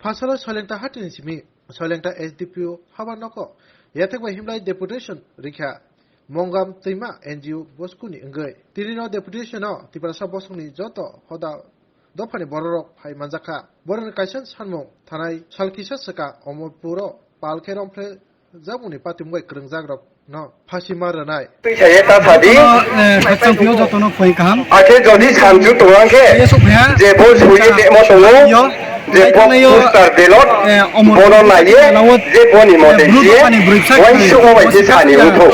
Phasala Solenta Hatin Simi, Solenta SDPO, Havanoko, Yatakwa Himlai Deputation, Rika, Mongam Tima, NGO, Boskuni, Ngui, Tirino Deputation, Tipasa Bosuni, Joto, Hoda, Dopani Borok, Hai Manzaka, Boran Kaisan Sanmo, Tanai, Salkisha Saka, Omopuro, Palke Romple, Zamuni Patimwe Krungzagrok. No, Phasi Rwnani. Saya tak tadi. Akhir jadi sanju tuang ke. Jebol suye demo tungu. Jebol pustar delot. Bonon lagi. Jebol ni model dia. Wan suku macam sana untuk.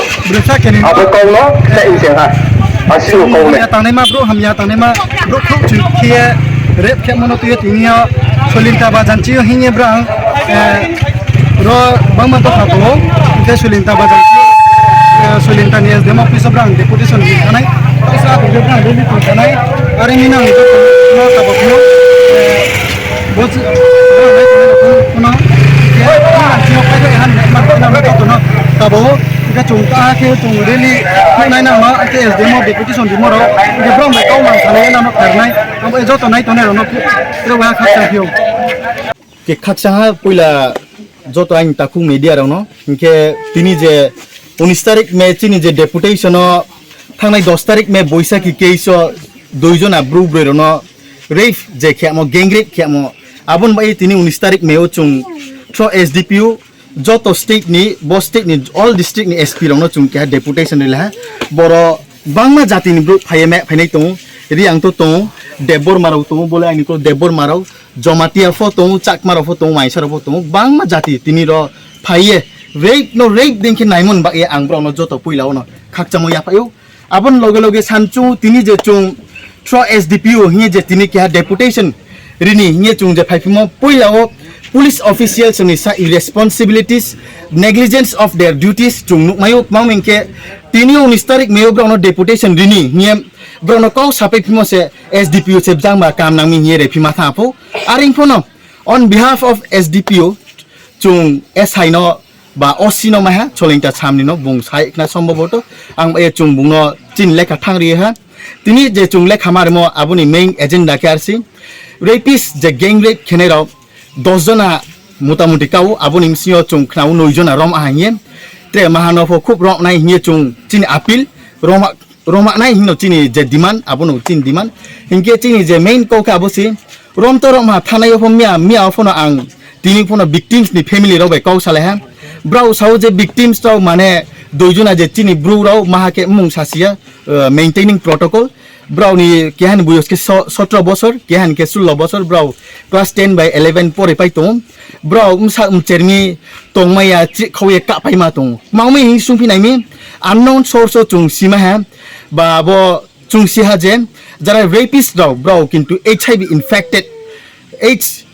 Apa kau no? Saya ingin ha. Asyik kau ni. Tanah ma bro, hamya tanah ma bro klub cuci rep ke mana tu ya tinggal solinta bajanci hingga berang. Ro bang mantu satu. Kita solinta bajanci. Solinta ni as demo office berang deputation di sana. Kalau saya kerja berang di sana. Hari ini nang itu no tabak no. Bos no. Siapa tu yang nak nak tu no tabak. Kita cungka ke cung really. Nai nama ke as demo deputation di moro. Kita berang mereka orang sana nama karena. Kamu itu tu nai tu nai no. Terus wah khacang hiu. Ke khacang pula joto aing taku media rano. Ke tini je 19 तारिख में चीनी जे deputation थांनाय 10 तारिख में Baisakhi case दुइजन आब्रु ब्रेरनो रेफ जे खेमो गेंग्रेप खेमो आबन bye तिनी 19 तारिख में चुं throw एसडीपीयू जतो स्टेट नि बो स्टेट नि ऑल डिस्ट्रिक्ट नि एसपी रनो चुं के डेपुटेशन रिला बरो बांगमा जाति नि ब्रु फायमे फायनाय तो रियांग तो देबोर माराव तो बोले आंनि को देबोर माराव जमातिया फतो चाकमार फतो माइसर फतो बांगमा जाति तिनी रो Phaye Rape no rape dengki naimon bak ye angbro no joto puila no khakchamo ya payo abon loge loge sanchu tini je chung tro SDPO hinge je tini kya deputation rini hinge chung je phaifimo puila o police officials ni sa irresponsibilities negligence of their duties chung nuk mayo mangmengke tini 19 tarik mayo bro no deputation rini hinge bro no kau sapai phimo se SDPO se jang ba kam nang mi hinge re phima thapo aring phono on behalf of SDPO chung SI no ba osino ma ha cholinta chamni no bung sai na somboboto ang e chung bung no chin lekha thangri ha tini je chung lekha marmo abuni main agenda ke arsi rapist je gang rape khenero 10 jona motamuti kau abuni msio chung khnaw 9 jona rom ahye tre mahano pho khup rom nai hie chung chin appeal roma nai hino chini je demand abunu chin demand hinge chini je main ko ka abosi rom to rom ha thanai pho mia pho no ang tini pho no victims ni family ro bai kau sale ha Brau sao je victims tau mane dojuna je chini bru rau maha ke mung sasia maintaining protocol brau ni kehan buyos ke 17 bosor kehan ke 16 bosor brau class 10 by 11 pore pai tong brau umsa chermi tongmaya chi khoye ka pai ma tong mangmi sungpi nai mi unknown source chung sima ha ba bo chung si ha je jara rapist rau brau kintu HIV infected AIDS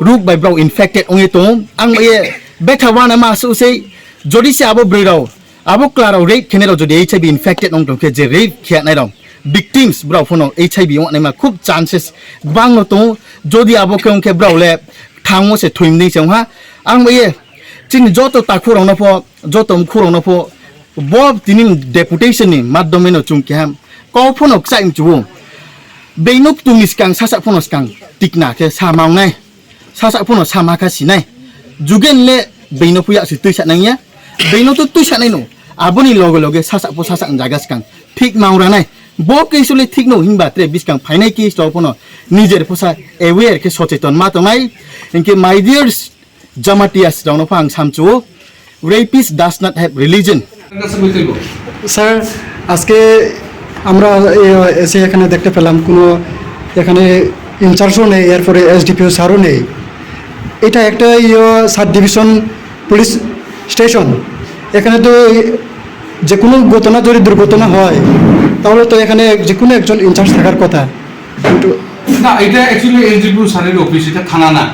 rook by brau infected onge tong ang ye Betawana masu say jodi si abo brau abo claro rape kenero jodi HIV infected ong tong ke je rape khia nai dong victims brau phono HIV ong nai ma khub chances bang no to jodi abo ke ong ke brau le thangmo se thuim ding chang ha ang ye chin joto ta khurong no pho joto khurong no pho bob tinin deputation ni maddome no chung ke ham ko phono chaim chu beinok tumis kang sasa phono kang tikna ke samang nai sasa phono sama ka sinai Jugen le beino puya si tu sat nangya beino tu sat nai no aboni logo loge sasak po sasak jaga skang thik maura nai bo ke sule thik no hingba tre biskang phainai ki sto pono nijer posa aware ke socheton ma to nai inke my dears jamatias dono phang samchu rapist does not have religion sir আজকে আমরা এসে এখানে দেখতে পেলাম কোনো এখানে ইনচার্জও নেই এরপরে এসডিপিও স্যারও নেই এটা একটা সাব ডিভিশন পুলিশ স্টেশন এখানে তো যে কোনো ঘটনা যদি দুর্ঘটনা হয় তাহলে তো এখানে যে কোনো একজন ইনচার্জ থাকার কথা কিন্তু না এটা অ্যাকচুয়ালি এসডিপিও স্যারের অফিস এটা থানা না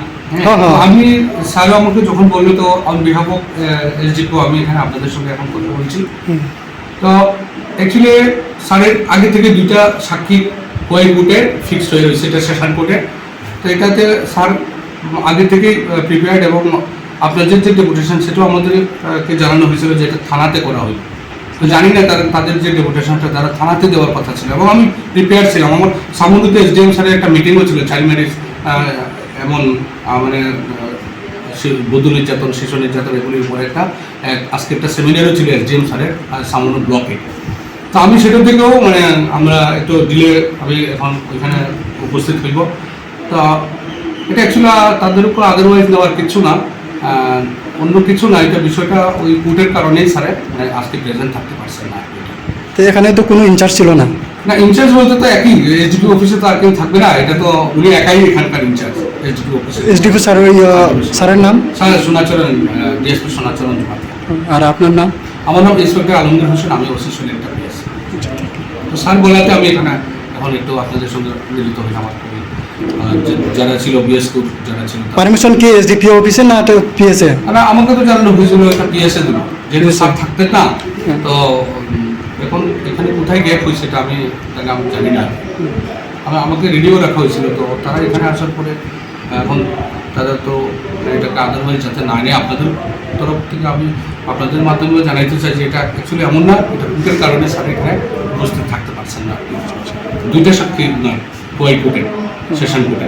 আমি স্যার আমাকে যখন বললো তো অন বিহাফ অফ এসডিপিও আমি এখানে আপনাদের সঙ্গে এখন কথা বলছি তো অ্যাকচুয়ালি স্যারের আগে থেকে দুইটা সাক্ষী হয়ে কোর্টে ফিক্সড হয়ে রয়েছে এটা সেশন কোর্টে তো এটাতে স্যার আগে থেকে প্রিপেয়ার্ড এবং আপনাদের যে ডেপুটেশন সেটাও আমাদেরকে জানানো হয়েছিল যে এটা থানাতে করা হবে তো জানি না তাদের যে ডেপুটেশনটা তারা থানাতে দেওয়ার কথা ছিল এবং আমি প্রিপেয়ার ছিলাম আমার সামুদ্রিক এসডিএম স্যারের একটা মিটিংও ছিল চাইল্ড ম্যারেজ এমন মানে বধূ নির্যাতন, শিশু নির্যাতন এগুলির উপরে আজকে একটা সেমিনারও ছিল এসডিএম স্যারের সামান্য ব্লকে। তো আমি সেটা থেকেও মানে আমরা একটু দিলে আমি এখন ওইখানে উপস্থিত হইব। তো এটা অ্যাকচুয়ালি তাদের উপর আদারওয়াইজ নেওয়ার কিছু না, অন্য কিছু না, এটা বিষয়টা ওই কোর্টের কারণেই স্যারে মানে আজকে প্রেজেন্ট থাকতে পারছেন না। তো এখানে তো কোনো ইনচার্জ ছিল না? না, ইনচার্জ বলতে তো একই, এসডিপি অফিসে তো আর কেউ থাকবে না, এটা তো উনি একাই এখানকার ইনচার্জ এসডিপি অফিসে। এসডিপি স্যার, ওই স্যারের নাম? Sir Sonacharan, DSP Sonacharan Jamatia. আর আপনার নাম? আমার নাম ইন্সপেক্টর আলমগীর হোসেন, আমি ওসি সলিলটা পেয়েছি। তো স্যার বলাতে আমি এখানে এখন একটু আপনাদের সঙ্গে মিলিত হইলাম। যারা ছিল বিএসপি যারা ছিল, পারমিশন কি এসডিপি অফিসে না তো পিএসএ? আমাকে তো জানানো হয়েছিল এটা পিএসএ দিল, যেহেতু স্যার থাকতেন না। তো এখন এখানে কোথায় গ্যাপ হয়েছে এটা আমি জানি না। আমাকে রেডিও রাখা হয়েছিল, তো তারা এখানে আসার পরে এখন তারা তো এটাকে আদারওয়াইজ যাতে না নিয়ে আপনাদের তরফ থেকে আমি আপনাদের মাধ্যমে জানাইতে চাই যে এটা অ্যাকচুয়ালি এমন না, এটা কোর্টের কারণে স্যার এখানে উপস্থিত থাকতে পারছেন না। দুইটা সাক্ষী না, কোয়াই কোর্টে, সেশন কোর্টে।